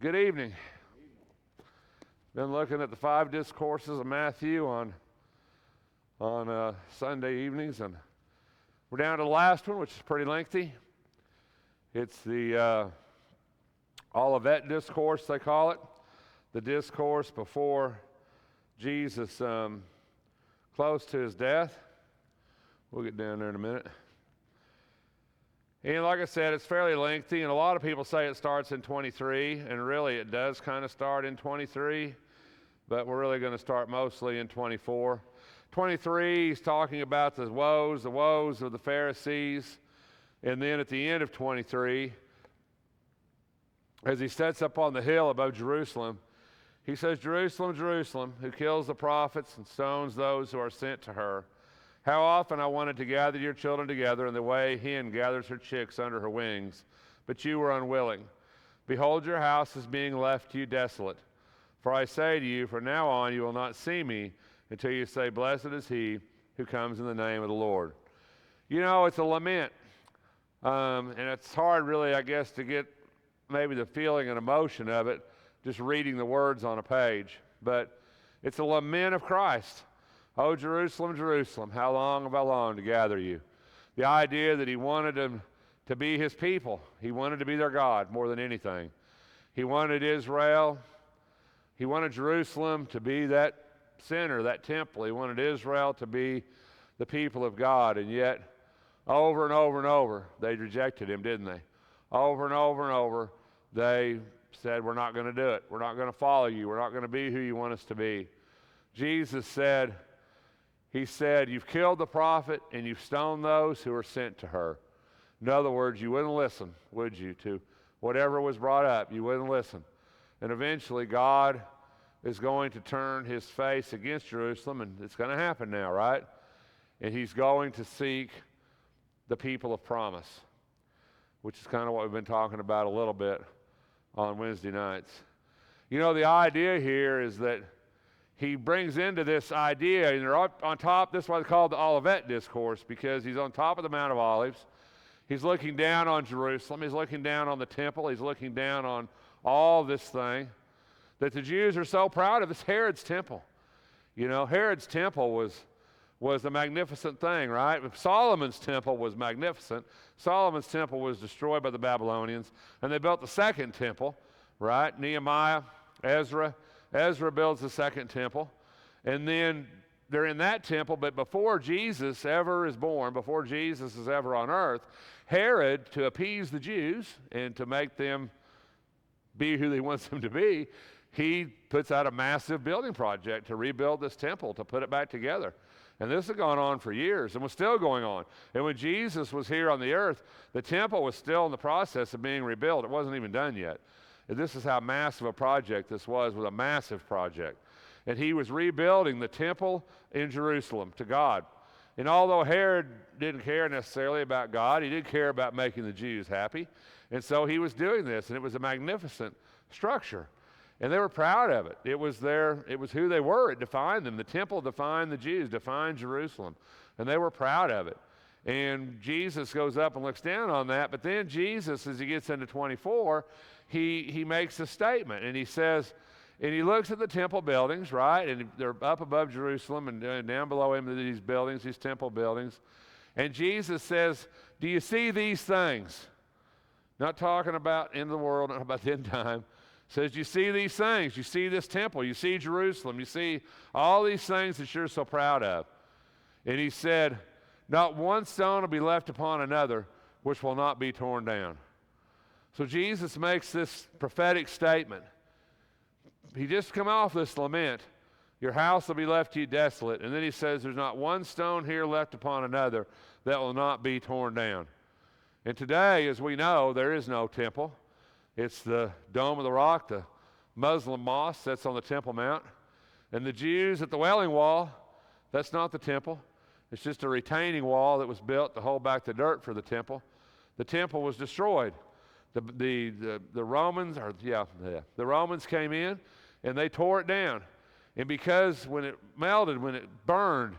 Good evening. Been looking at the 5 discourses of Matthew on Sunday evenings, and we're down to the last one, which is pretty lengthy. It's the Olivet Discourse, they call it, the discourse before Jesus, close to his death. We'll get down there in a minute. And like I said, it's fairly lengthy, and a lot of people say it starts in 23, and really it does kind of start in 23, but we're really going to start mostly in 24. 23, he's talking about the woes of the Pharisees, and then at the end of 23, as he sets up on the hill above Jerusalem, he says, "Jerusalem, Jerusalem, who kills the prophets and stones those who are sent to her. How often I wanted to gather your children together in the way a hen gathers her chicks under her wings, but you were unwilling. Behold, your house is being left to you desolate. For I say to you, from now on you will not see me until you say, blessed is he who comes in the name of the Lord." You know, it's a lament. And it's hard really, I guess, to get maybe the feeling and emotion of it just reading the words on a page. But it's a lament of Christ. "Oh, Jerusalem, Jerusalem, how long have I longed to gather you?" The idea that he wanted them to be his people. He wanted to be their God more than anything. He wanted Israel. He wanted Jerusalem to be that center, that temple. He wanted Israel to be the people of God. And yet, over and over and over, they rejected him, didn't they? Over and over and over, they said, "We're not going to do it. We're not going to follow you. We're not going to be who you want us to be." Jesus said, he said, "You've killed the prophet and you've stoned those who are sent to her." In other words, you wouldn't listen, would you, to whatever was brought up? You wouldn't listen. And eventually God is going to turn his face against Jerusalem, and it's going to happen now, right? And he's going to seek the people of promise, which is kind of what we've been talking about a little bit on Wednesday nights. You know, the idea here is that he brings into this idea, and they're up on top, this is why they call it the Olivet Discourse, because he's on top of the Mount of Olives. He's looking down on Jerusalem. He's looking down on the temple. He's looking down on all this thing that the Jews are so proud of. It's Herod's temple. You know, Herod's temple was a magnificent thing, right? Solomon's temple was magnificent. Solomon's temple was destroyed by the Babylonians, and they built the second temple, right? Nehemiah, Ezra. Ezra builds the second temple, and then they're in that temple, but before Jesus ever is born, before Jesus is ever on earth, Herod, to appease the Jews and to make them be who he wants them to be, he puts out a massive building project to rebuild this temple, to put it back together. And this has gone on for years and was still going on. And when Jesus was here on the earth, the temple was still in the process of being rebuilt. It wasn't even done yet. And this is how massive a project this was a massive project. And he was rebuilding the temple in Jerusalem to God. And although Herod didn't care necessarily about God, he did care about making the Jews happy. And so he was doing this, and it was a magnificent structure. And they were proud of it. It was who they were. It defined them. The temple defined the Jews, defined Jerusalem. And they were proud of it. And Jesus goes up and looks down on that. But then Jesus, as he gets into 24, he makes a statement. And he says, and he looks at the temple buildings, right? And they're up above Jerusalem, and down below him are these buildings, these temple buildings. And Jesus says, "Do you see these things?" Not talking about end of the world, not about the end time. Says, "You see these things? You see this temple? You see Jerusalem? You see all these things that you're so proud of?" And he said, "Not one stone will be left upon another which will not be torn down." So Jesus makes this prophetic statement. He just come off this lament. Your house will be left to you desolate. And then he says, there's not one stone here left upon another that will not be torn down. And today, as we know, there is no temple. It's the Dome of the Rock, the Muslim mosque that's on the Temple Mount. And the Jews at the Wailing Wall, that's not the temple. It's just a retaining wall that was built to hold back the dirt for the temple. The temple was destroyed. The Romans, the Romans came in and they tore it down. And because when it melted, when it burned,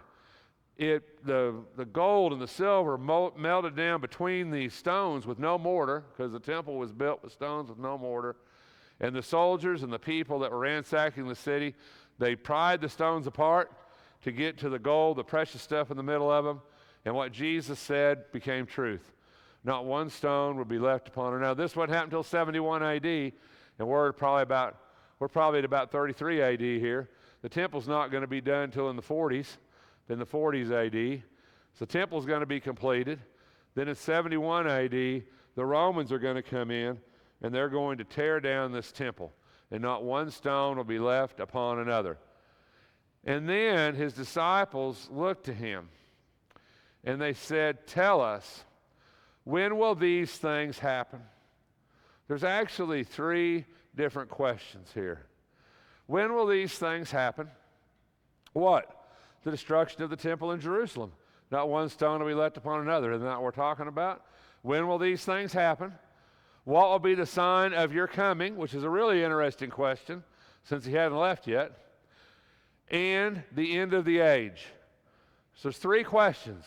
the gold and the silver melted down between these stones with no mortar, because the temple was built with stones with no mortar. And the soldiers and the people that were ransacking the city, they pried the stones apart to get to the gold, the precious stuff in the middle of them. And what Jesus said became truth. Not one stone would be left upon another. This wouldn't happen until 71 A.D., and we're probably at about 33 A.D. here. The temple's not going to be done until in the 40s A.D. So the temple's going to be completed. Then in 71 A.D., the Romans are going to come in, and they're going to tear down this temple, and not one stone will be left upon another. And then his disciples looked to him, and they said, "Tell us, when will these things happen?" There's actually three different questions here. When will these things happen? What? The destruction of the temple in Jerusalem. Not one stone will be left upon another. Isn't that what we're talking about? When will these things happen? What will be the sign of your coming? Which is a really interesting question, since he hadn't left yet. And the end of the age. So there's three questions.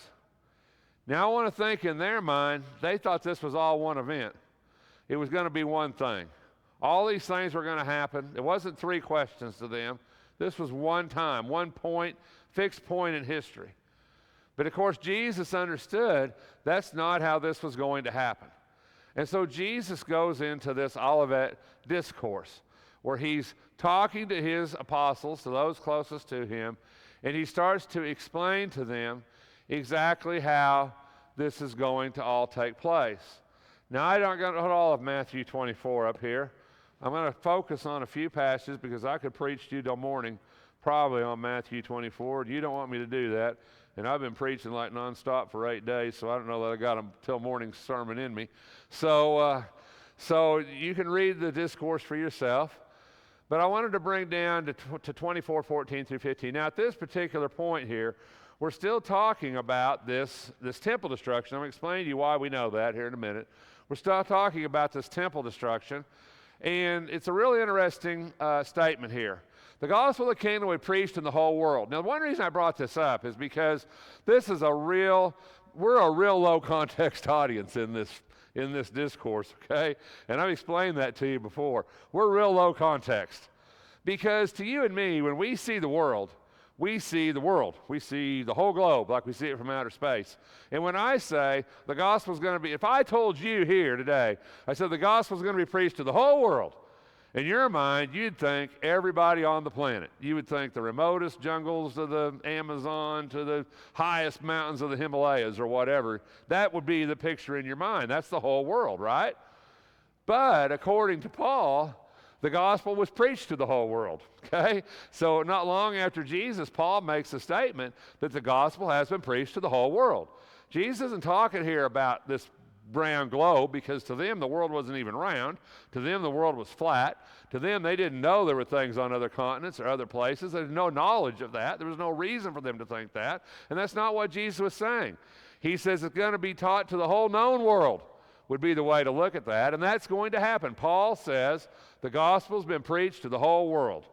Now I want to think in their mind, they thought this was all one event. It was going to be one thing. All these things were going to happen. It wasn't three questions to them. This was one time, one point, fixed point in history. But of course, Jesus understood that's not how this was going to happen. And so Jesus goes into this Olivet discourse where he's talking to his apostles, to those closest to him, and he starts to explain to them exactly how this is going to all take place. Now, I'm not going to put all of Matthew 24 up here. I'm going to focus on a few passages because I could preach to you till morning probably on Matthew 24. You don't want me to do that. And I've been preaching like nonstop for 8 days, so I don't know that I got a till morning sermon in me. So you can read the discourse for yourself. But I wanted to bring down to 24:14 through 15. Now, at this particular point here, we're still talking about this temple destruction. I'm going to explain to you why we know that here in a minute. We're still talking about this temple destruction. And it's a really interesting statement here. The gospel of the kingdom will be preached in the whole world. Now, one reason I brought this up is because we're a real low context audience in this discourse, okay? And I've explained that to you before. We're real low context. Because to you and me, when we see the world, we see the world. We see the whole globe like we see it from outer space. And when I say the gospel is going to be, if I told you here today, I said the gospel is going to be preached to the whole world, in your mind, you'd think everybody on the planet. You would think the remotest jungles of the Amazon to the highest mountains of the Himalayas or whatever. That would be the picture in your mind. That's the whole world, right? But according to Paul, the gospel was preached to the whole world, okay? So not long after Jesus, Paul makes a statement that the gospel has been preached to the whole world. Jesus isn't talking here about this round globe, because to them the world wasn't even round. To them the world was flat. To them they didn't know there were things on other continents or other places. There was no knowledge of that. There was no reason for them to think that. And that's not what Jesus was saying. He says it's going to be taught to the whole known world would be the way to look at that, and that's going to happen. Paul says the gospel's been preached to the whole world.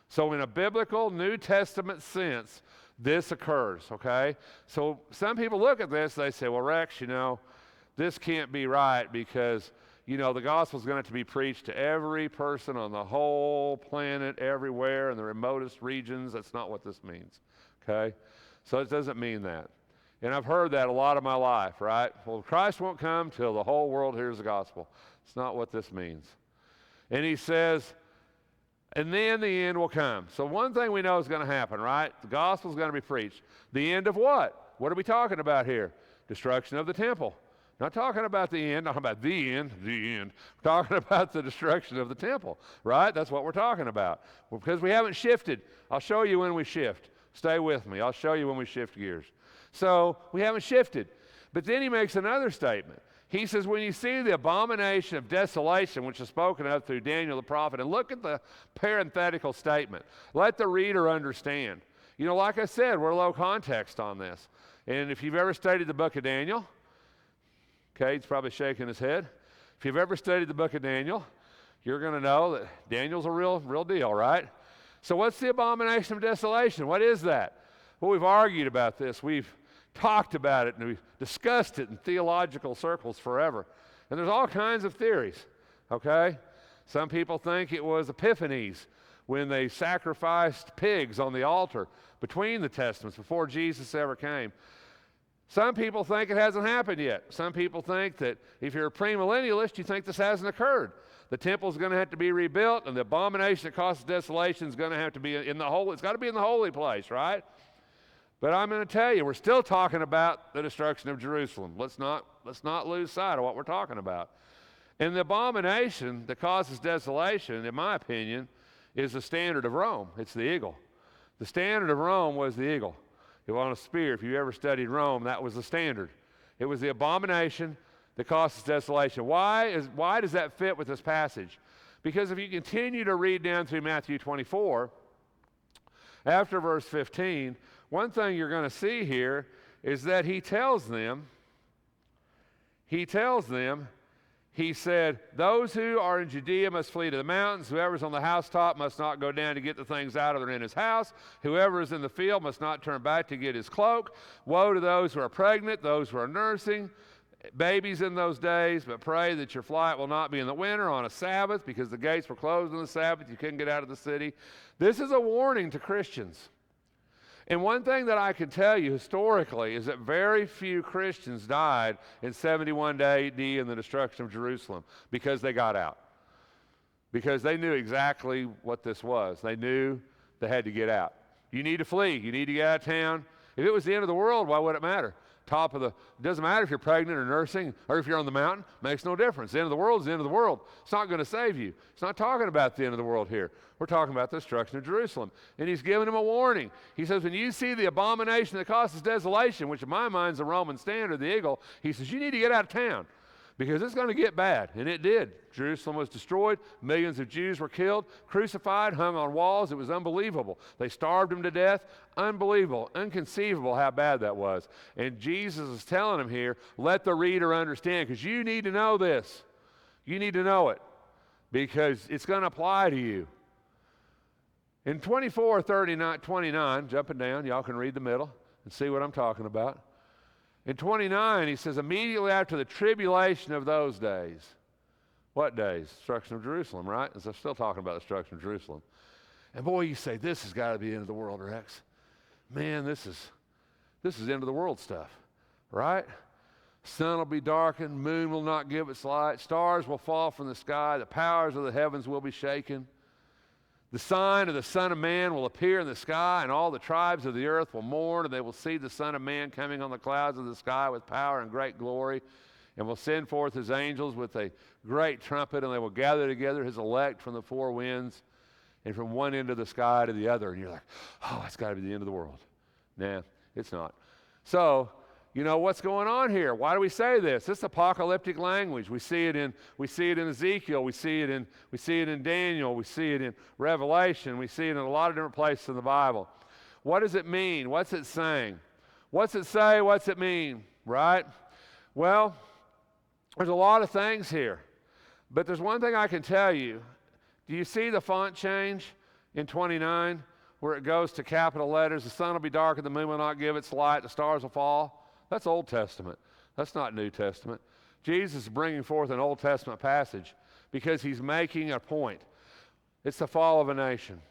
So in a biblical New Testament sense, this occurs, okay? So some people look at this, they say, well, Rex, this can't be right because, the gospel's going to have to be preached to every person on the whole planet, everywhere, in the remotest regions. That's not what this means, okay? So it doesn't mean that. And I've heard that a lot of my life, right? Well, Christ won't come till the whole world hears the gospel. It's not what this means. And he says, and then the end will come. So one thing we know is going to happen, right? The gospel is going to be preached. The end of what? What are we talking about here? Destruction of the temple. Not talking about the end, not about the end. We're talking about the destruction of the temple, right? That's what we're talking about. Well, because we haven't shifted. I'll show you when we shift. Stay with me. I'll show you when we shift gears. So we haven't shifted. But then he makes another statement. He says, when you see the abomination of desolation, which is spoken of through Daniel the prophet, and look at the parenthetical statement. Let the reader understand. Like I said, we're low context on this. And if you've ever studied the book of Daniel, okay, he's probably shaking his head. If you've ever studied the book of Daniel, you're going to know that Daniel's a real deal, right? So what's the abomination of desolation? What is that? Well, we've argued about this. We've talked about it, and we've discussed it in theological circles forever. And there's all kinds of theories, okay? Some people think it was Epiphanies, when they sacrificed pigs on the altar between the testaments, before Jesus ever came. Some people think it hasn't happened yet. Some people think that if you're a premillennialist, you think this hasn't occurred. The temple's going to have to be rebuilt, and the abomination that causes desolation is going to have to be in the holy. It's got to be in the holy place, right? But I'm going to tell you, we're still talking about the destruction of Jerusalem. Let's not lose sight of what we're talking about. And the abomination that causes desolation, in my opinion, is the standard of Rome. It's the eagle. The standard of Rome was the eagle. It was on a spear. If you ever studied Rome, that was the standard. It was the abomination that causes desolation. Why does that fit with this passage? Because if you continue to read down through Matthew 24, after verse 15, one thing you're going to see here is that he tells them, he said, those who are in Judea must flee to the mountains. Whoever is on the housetop must not go down to get the things out that are in his house. Whoever is in the field must not turn back to get his cloak. Woe to those who are pregnant, those who are nursing babies in those days, but pray that your flight will not be in the winter on a Sabbath, because the gates were closed on the Sabbath. You couldn't get out of the city. This is a warning to Christians. And one thing that I can tell you historically is that very few Christians died in 71 AD in the destruction of Jerusalem because they got out. Because they knew exactly what this was. They knew they had to get out. You need to flee. You need to get out of town. If it was the end of the world, why would it matter? It doesn't matter if you're pregnant or nursing or if you're on the mountain. Makes no difference. The end of the world is the end of the world. It's not going to save you. It's not talking about the end of the world here. We're talking about the destruction of Jerusalem. And he's giving them a warning. He says, when you see the abomination that causes desolation, which in my mind is the Roman standard, the eagle, he says, you need to get out of town because it's going to get bad. And it did. Jerusalem was destroyed. Millions of Jews were killed, crucified, hung on walls. It was unbelievable. They starved them to death. Unbelievable, inconceivable how bad that was. And Jesus is telling them here, let the reader understand, because you need to know this. You need to know it because it's going to apply to you. In 29, jumping down, y'all can read the middle and see what I'm talking about. In 29, he says, immediately after the tribulation of those days. What days? Destruction of Jerusalem, right? And so I'm still talking about the destruction of Jerusalem. And boy, you say, this has got to be the end of the world, Rex. Man, this is end of the world stuff, right? Sun will be darkened, moon will not give its light, stars will fall from the sky, the powers of the heavens will be shaken. The sign of the Son of Man will appear in the sky, and all the tribes of the earth will mourn, and they will see the Son of Man coming on the clouds of the sky with power and great glory, and will send forth his angels with a great trumpet, and they will gather together his elect from the four winds and from one end of the sky to the other. And you're like, oh, it's got to be the end of the world. Nah, it's not. So, you know what's going on here? Why do we say this? This is apocalyptic language. We see it in Ezekiel. We see it in Daniel. We see it in Revelation. We see it in a lot of different places in the Bible. What does it mean? What's it saying? What's it say? What's it mean? Right? Well, there's a lot of things here. But there's one thing I can tell you. Do you see the font change in 29 where it goes to capital letters? The sun will be dark and the moon will not give its light. The stars will fall. That's Old Testament. That's not New Testament. Jesus is bringing forth an Old Testament passage because he's making a point. It's the fall of a nation.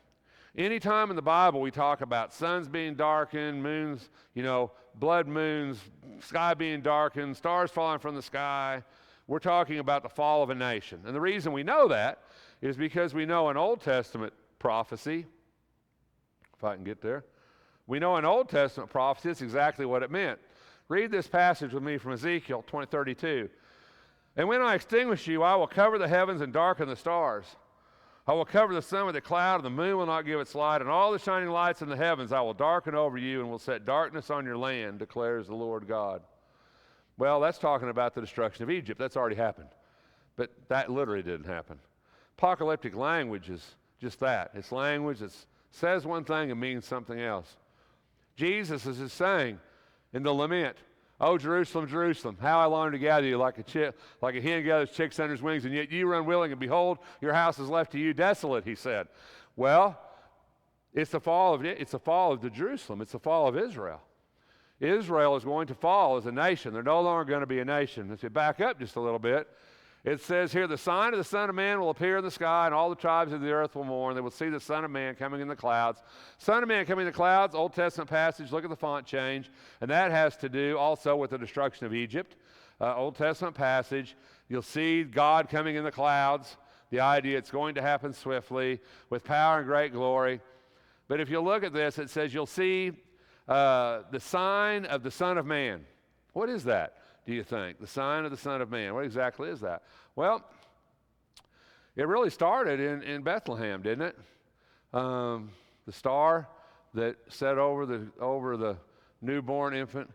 Anytime in the Bible we talk about suns being darkened, moons, blood moons, sky being darkened, stars falling from the sky, we're talking about the fall of a nation. And the reason we know that is because we know an Old Testament prophecy, if I can get there, we know an Old Testament prophecy, it's exactly what it meant. Read this passage with me from Ezekiel 20:32. And when I extinguish you, I will cover the heavens and darken the stars. I will cover the sun with a cloud, and the moon will not give its light, and all the shining lights in the heavens I will darken over you, and will set darkness on your land, declares the Lord God. Well, that's talking about the destruction of Egypt. That's already happened. But that literally didn't happen. Apocalyptic language is just that. It's language that says one thing and means something else. Jesus is just saying in the lament, "Oh, Jerusalem, Jerusalem, how I long to gather you like a hen gathers chicks under his wings, and yet you run willing, and behold, your house is left to you desolate," he said. Well, it's the fall of Jerusalem. It's the fall of Israel. Israel is going to fall as a nation. They're no longer going to be a nation. If you back up just a little bit, It says here, the sign of the Son of Man will appear in the sky, and all the tribes of the earth will mourn. They will see the Son of Man coming in the clouds. Son of Man coming in the clouds, Old Testament passage. Look at the font change. And that has to do also with the destruction of Egypt. Old Testament passage. You'll see God coming in the clouds. The idea it's going to happen swiftly with power and great glory. But if you look at this, it says you'll see the sign of the Son of Man. What is that, do you think? The sign of the Son of Man. What exactly is that? Well, it really started in Bethlehem, didn't it? The star that set over the newborn infant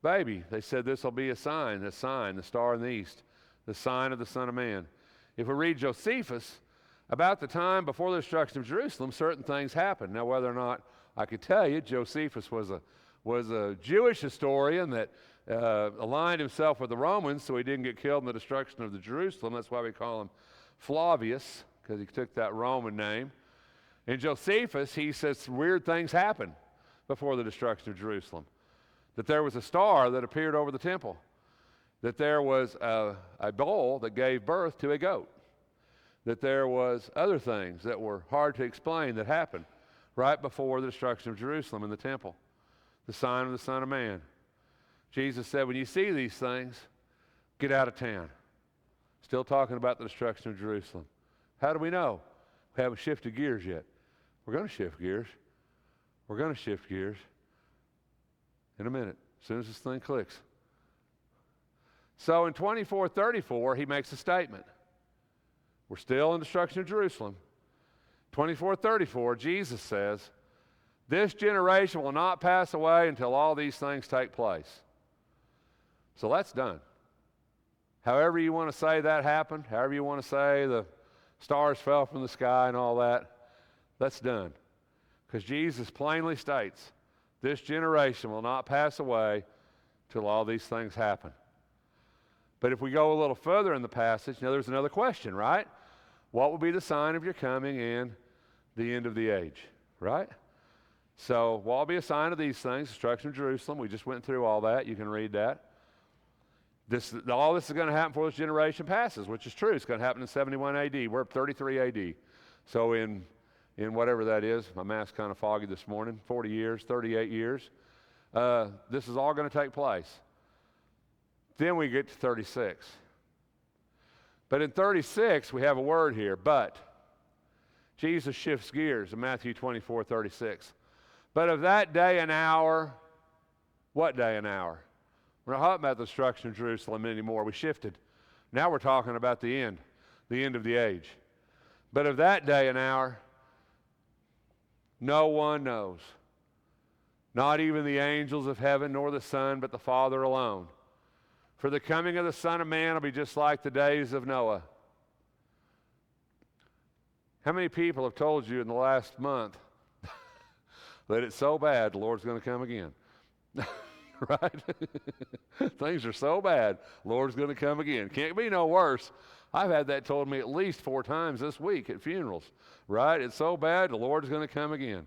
baby. They said this will be a sign, the star in the east, the sign of the Son of Man. If we read Josephus, about the time before the destruction of Jerusalem, certain things happened. Now, whether or not I could tell you, Josephus was a Jewish historian that aligned himself with the Romans so he didn't get killed in the destruction of the Jerusalem. That's why we call him Flavius, because he took that Roman name. In Josephus, he says weird things happened before the destruction of Jerusalem. That there was a star that appeared over the temple. That there was a bull that gave birth to a goat. That there was other things that were hard to explain that happened right before the destruction of Jerusalem in the temple. The sign of the Son of Man. Jesus said, when you see these things, get out of town. Still talking about the destruction of Jerusalem. How do we know? We haven't shifted gears yet. We're going to shift gears. We're going to shift gears in a minute, as soon as this thing clicks. So in 24:34, he makes a statement. We're still in destruction of Jerusalem. 24:34, Jesus says, this generation will not pass away until all these things take place. So that's done. However you want to say that happened, however you want to say the stars fell from the sky and all that, that's done. Because Jesus plainly states, this generation will not pass away till all these things happen. But if we go a little further in the passage, now there's another question, right? What will be the sign of your coming and the end of the age, right? So, what will be a sign of these things? Destruction of Jerusalem. We just went through all that. You can read that. All this is going to happen before this generation passes, which is true. It's going to happen in 71 AD. We're at 33 AD. So in whatever that is, my math's kind of foggy this morning, 40 years, 38 years, this is all going to take place. Then we get to 36. But in 36, we have a word here, but. Jesus shifts gears in Matthew 24:36. But of that day and hour, what day and hour? We're not talking about the destruction of Jerusalem anymore. We shifted. Now we're talking about the end of the age. But of that day and hour, no one knows. Not even the angels of heaven, nor the Son, but the Father alone. For the coming of the Son of Man will be just like the days of Noah. How many people have told you in the last month that it's so bad the Lord's going to come again? Right? Things are so bad, Lord's going to come again. Can't be no worse. I've had that told me at least 4 times this week at funerals. Right? It's so bad, the Lord's going to come again.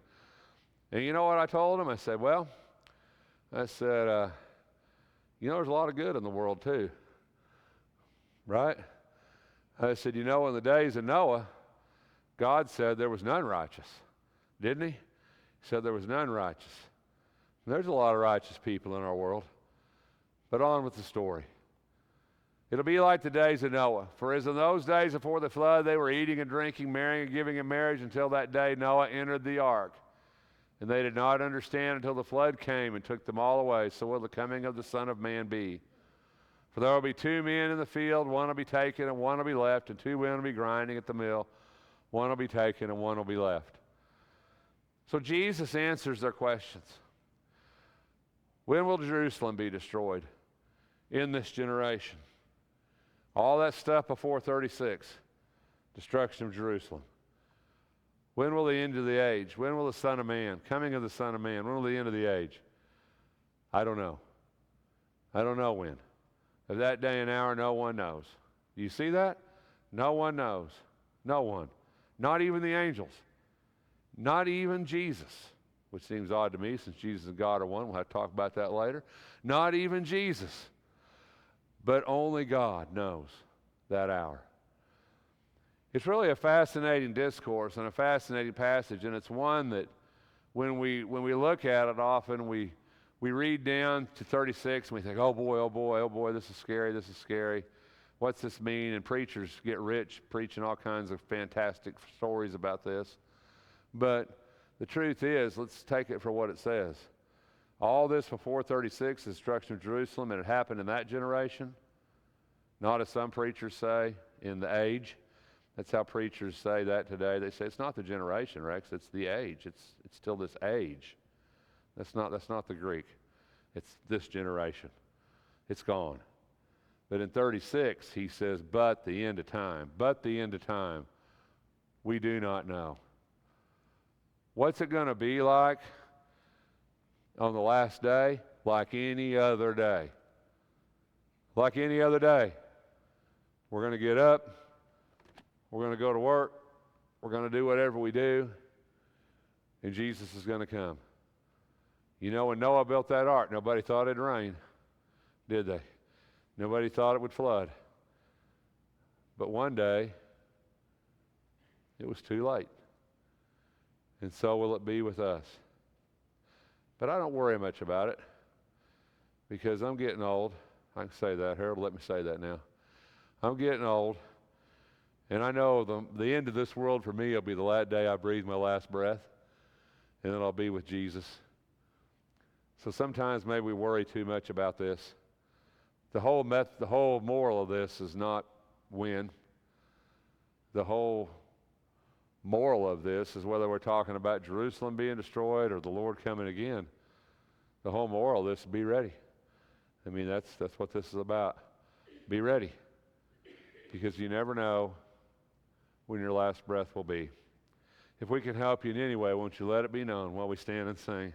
And you know what I told him? I said, there's a lot of good in the world too. Right? I said, in the days of Noah, God said there was none righteous. Didn't he? He said there was none righteous. And there's a lot of righteous people in our world. But on with the story. It'll be like the days of Noah. For as in those days before the flood, they were eating and drinking, marrying and giving in marriage until that day Noah entered the ark. And they did not understand until the flood came and took them all away. So will the coming of the Son of Man be. For there will be 2 men in the field, one will be taken and one will be left, and 2 women will be grinding at the mill. One will be taken and one will be left. So Jesus answers their questions. When will Jerusalem be destroyed? In this generation. All that stuff before 36. Destruction of Jerusalem. When will the end of the age? When will the Son of Man, coming of the Son of Man, when will the end of the age? I don't know. I don't know when. Of that day and hour, no one knows. Do you see that? No one knows. No one. Not even the angels. Not even Jesus, which seems odd to me since Jesus and God are one. We'll have to talk about that later. Not even Jesus. But only God knows. that hour. It's really a fascinating discourse and a fascinating passage, and it's one that when we look at it, often we read down to 36 and we think, oh boy, this is scary. What's this mean? And preachers get rich preaching all kinds of fantastic stories about this. But the truth is, let's take it for what it says. All this before 36, the destruction of Jerusalem, and it happened in that generation, not as some preachers say, in the age. That's how preachers say that today. They say it's not the generation, Rex, it's the age. It's still this age. That's not the Greek. It's this generation. It's gone. But in 36, he says, but the end of time, we do not know. What's it going to be like on the last day? Like any other day. Like any other day. We're going to get up. We're going to go to work. We're going to do whatever we do. And Jesus is going to come. You know, when Noah built that ark, nobody thought it'd rain, did they? Nobody thought it would flood. But one day, it was too late. And so will it be with us. But I don't worry much about it because I'm getting old. I can say that. Harold, let me say that now. I'm getting old. And I know the end of this world for me will be the last day I breathe my last breath. And then I'll be with Jesus. So sometimes maybe we worry too much about this. The whole moral of this is not when. The whole moral of this is whether we're talking about Jerusalem being destroyed or the Lord coming again. The whole moral of this is be ready. I mean, that's what this is about. Be ready. Because you never know when your last breath will be. If we can help you in any way, won't you let it be known while we stand and sing.